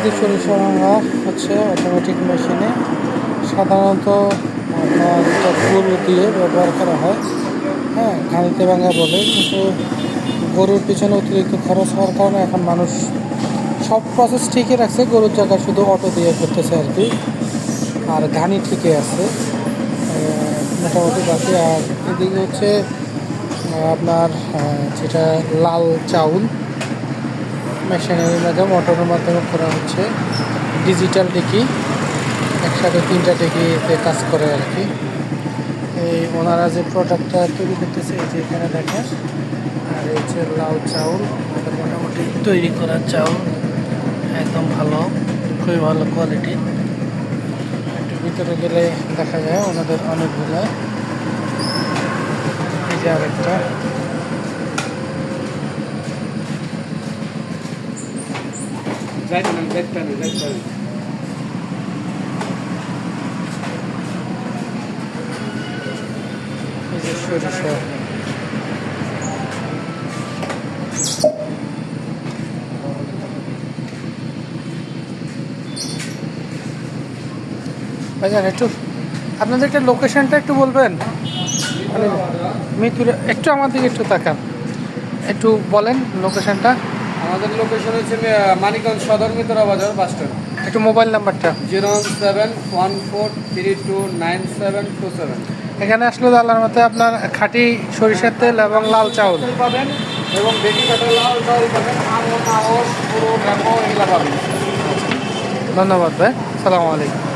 যে সরিষা ভাঙা হচ্ছে অটোমেটিক মেশিনে, সাধারণত আপনার এটা গরু দিয়ে ব্যবহার করা হয়। হ্যাঁ, ঘানিতে ভাঙা বলে, কিন্তু গরুর পিছনে অতিরিক্ত খরচ হওয়ার কারণে এখন মানুষ সব প্রসেস ঠিকই রাখছে, গরুর জায়গায় শুধু অটো দিয়ে করতেছে আর কি। আর ঘানি ঠিকই আছে মোটামুটি বাকি। আর এদিকে হচ্ছে আপনার যেটা লাল চাউল মেশিনের মাধ্যমে, মোটরের মাধ্যমে করা হচ্ছে। ডিজিটাল টিকি, একসাথে 3টা টিকিতে কাজ করে আর কি। এই ওনারা যে প্রোডাক্টটা তৈরি করতেছে এই যে এখানে দেখেন। আর এই হচ্ছে লাল চাউল, ওদের মোটামুটি তৈরি করা চাউল, একদম ভালো, খুবই ভালো কোয়ালিটি। একটু ভিতরে গেলে দেখা যায় ওনাদের অনেকগুলো। এই যে আরেকটা, এই যে সরিষা। ভাইজান একটু আপনাদের একটা লোকেশনটা একটু বলবেন, মানে মিরপুরে একটু আমার দিকে একটু তাকান, একটু বলেন লোকেশনটা। আমাদের লোকেশন হচ্ছে মানিকগঞ্জ সদর মিত্রা বাজার বাস স্ট্যান্ড। একটু মোবাইল নাম্বারটা। 01714329727। এখানে আসলে আল্লাহর মতে আপনার খাঁটি সরিষার তেল এবং লাল চাউল পাবেন এবং বেটি কাটা লাল চাউল পাবেন, আমন আহস পুরো ঢাকা এগুলা পাবেন। ধন্যবাদ ভাই, সালামু আলাইকুম।